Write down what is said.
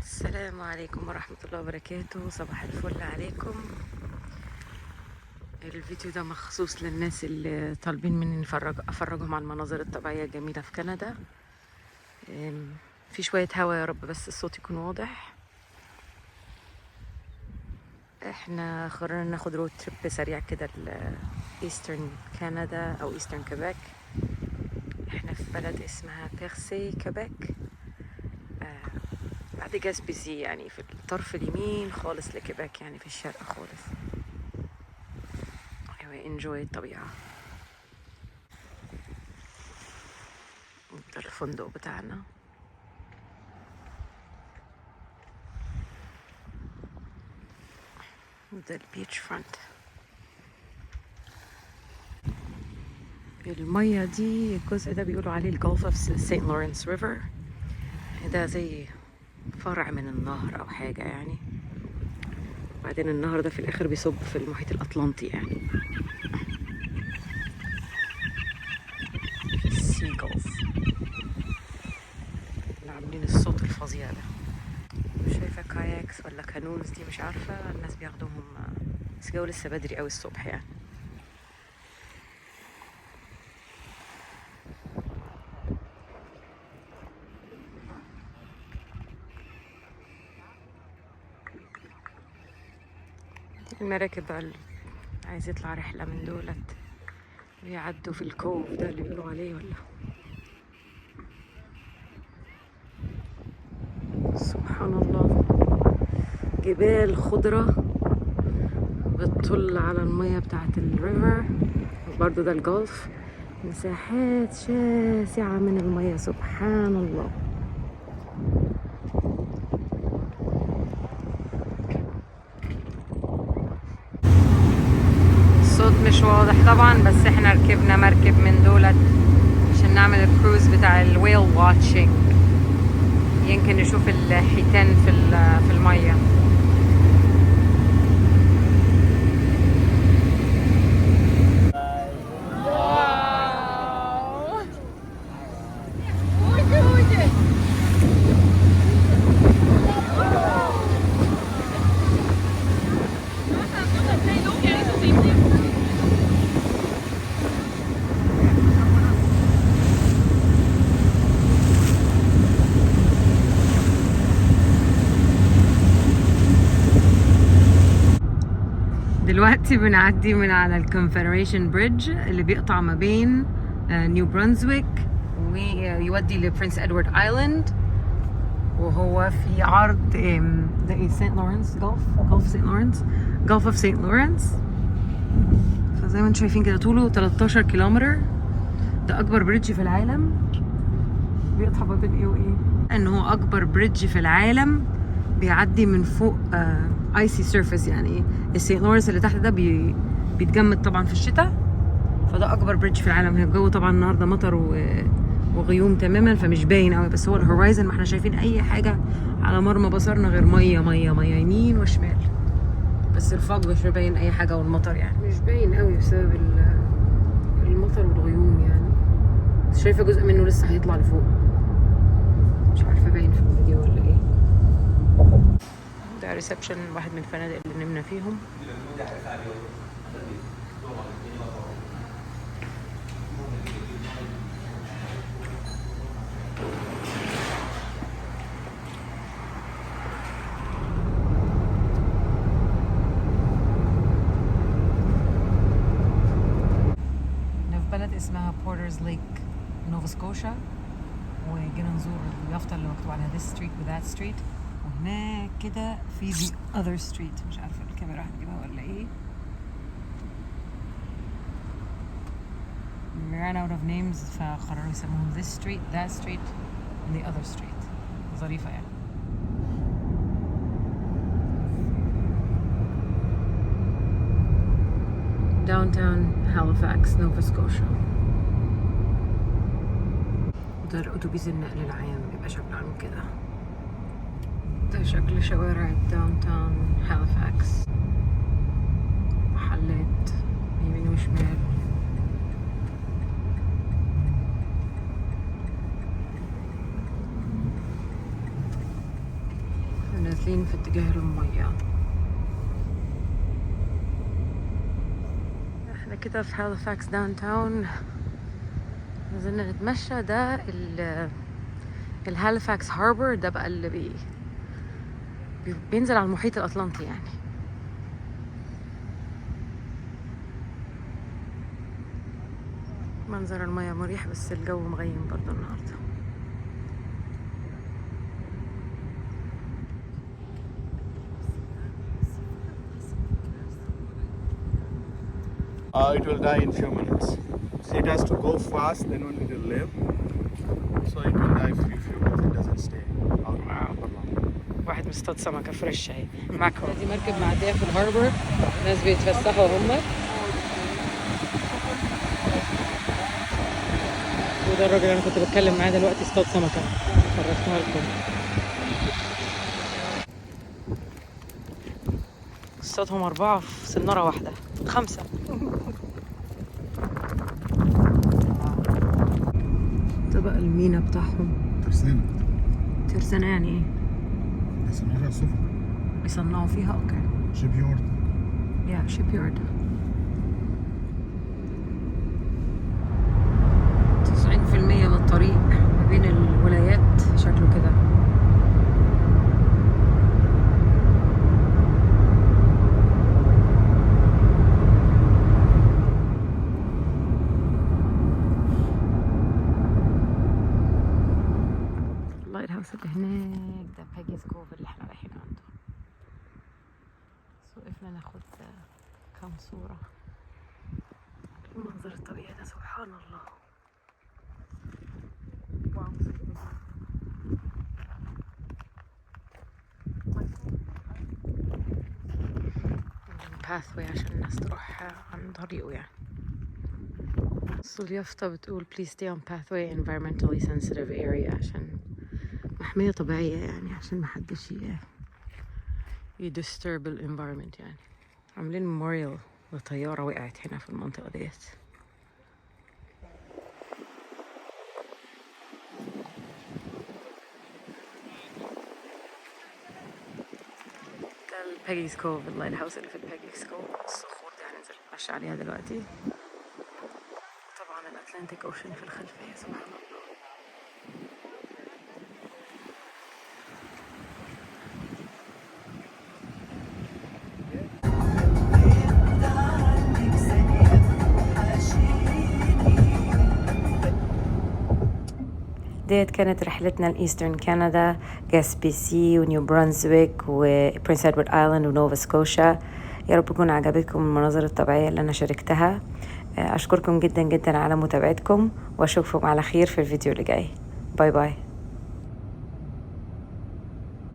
السلام عليكم ورحمة الله وبركاته. صباح الفل عليكم. الفيديو ده مخصوص للناس اللي طالبين مني افرجهم على المناظر الطبيعية الجميلة في كندا. في شوية هوا يا رب بس الصوت يكون واضح. احنا قررنا ناخد رود تريب سريع كده ايسترن كندا او ايسترن كيبيك. احنا في بلد اسمها بيرسي كيبيك بعد جاسبيسي، يعني في الطرف اليمين خالص لكيبيك، يعني في الشرق خالص. ايوه انجوي الطبيعة. ده الفندق بتاعنا. ده البيتش فرونت. المية دي الجزء ده بيقولوا عليه الجولف اوف سينت لورنس ريفر. ده زي فرع من النهر او حاجة يعني. بعدين النهر ده في الاخر بيصب في المحيط الاطلنطي يعني. السيجلز اللي عاملين الصوت الفظيع ده. مش شايفة كاياكس ولا كانونز دي، مش عارفة الناس بياخدوهم، بس الجو لسه بدري قوي الصبح يعني. المراكب بقى اللي عايز يطلع رحلة من دولت بيعدوا في الكوف ده اللي بيقولوا عليه، ولا سبحان الله. جبال خضرة بتطل على المية بتاعت الريفر، برضو ده الجولف. مساحات شاسعة من المية، سبحان الله. الصوت مش واضح طبعا، بس احنا ركبنا مركب من دولت عشان نعمل الكروز بتاع الويل واتشنج. يمكن نشوف الحيتان في المية. دلوقتي بنعدي من على الكونفدريشن بريدج اللي بيقطع ما بين نيو برونزويك ويودي لبرنس ادوارد ايلاند، وهو في عرض ده ايه، سانت لورنس جولف سانت لورنس، جولف اوف سانت لورنس. فزي ما انتم شايفين كده طوله 13 كيلومتر. ده اكبر بريدج في العالم. بيقطع ما بين ايه وايه، ان هو اكبر بريدج في العالم بيعدي من فوق ايسي سيرفيس. يعني السينت لورنس اللي تحت ده بيتجمد طبعا في الشتاء، فده اكبر بريدج في العالم. هي الجو طبعا النهارده مطر وغيوم تماما، فمش باين قوي، بس هو الهورايزن ما احنا شايفين اي حاجه على مرمى بصرنا غير ميه ميه ميه يمين وشمال، بس الفوق مش باين اي حاجه، والمطر يعني مش باين قوي بسبب المطر والغيوم يعني. بس شايفه جزء منه لسه هيطلع لفوق، مش عارفه باين في الفيديو ولا ايه. ده ريسبشن واحد من الفنادق اللي نمنا فيهم. في بلد اسمها بورترز ليك نوفا سكوشا، وجينا نزور اليافطة اللي مكتوب عليها this street و that street، وهناك كده في the other street. مش عارفة الكاميرا هتجيبها ولا ايه. we ran out of names فقرروا يسموهم this street that street and the other street. ظريفة يعني. downtown Halifax Nova Scotia. ده الأتوبيس النقل العام بيبقى شكله عامل كده. ده شكل شوارع داونتاون هاليفاكس، محلات يمين وشمال. نازلين في اتجاه المية. احنا كده في هاليفاكس داون تاون، نزلنا نتمشى. ده الهاليفاكس هاربر، ده بقى اللي بينزل على المحيط الأطلنطي يعني. منظر المياه مريح بس الجو مغيم برضو النهارده. It will die in few minutes. So it has to go fast, then only it will live. So it will die few minutes. It doesn't stay out for long. واحد مصطاد سمكة فريش اهي ماكرو. دي مركب معدية في الهاربر، ناس بيتفسحوا هم. وده الراجل اللي انا كنت بتكلم معاه دلوقتي اصطاد سمكة، فرجتها لكم. اصطادهم 4 في سنارة واحدة، 5. ده بقى المينا بتاعهم. ترسانة يعني ايه؟ بيصنعوا سفن. بيصنعوا فيها اوكي. شيب يارد. يا شيب يارد. 90% من الطريق ما بين الولايات شكله كده. اللايت هاوس اللي هناك ده بيجيز كوف اللي احنا رايحين عنده. وقفنا ناخد كام صورة. المنظر الطبيعي ده سبحان الله. باثوي عشان الناس تروح عن طريقه يعني. بس اليافطة بتقول please stay on pathway environmentally sensitive area، عشان محمية طبيعية يعني، عشان محدش يدسترب الانفايرمنت يعني. عاملين ميموريال لطيارة وقعت هنا في المنطقة ديت. ده البيجيز كوف، اللايت هاوس اللي في البيجيز كوف. الصخور دي هننزل نتمشى عليها دلوقتي. طبعا الاتلانتيك اوشن في الخلفية سبحان الله. ديت كانت رحلتنا لإيسترن كندا، جاسبيسي ونيو برانزويك وبرنس إدوارد آيلاند ونوفا سكوشا. يا رب يكون عجبكم المناظر الطبيعية اللي أنا شاركتها. أشكركم جدا جدا على متابعتكم، وأشوفكم على خير في الفيديو اللي جاي. باي باي.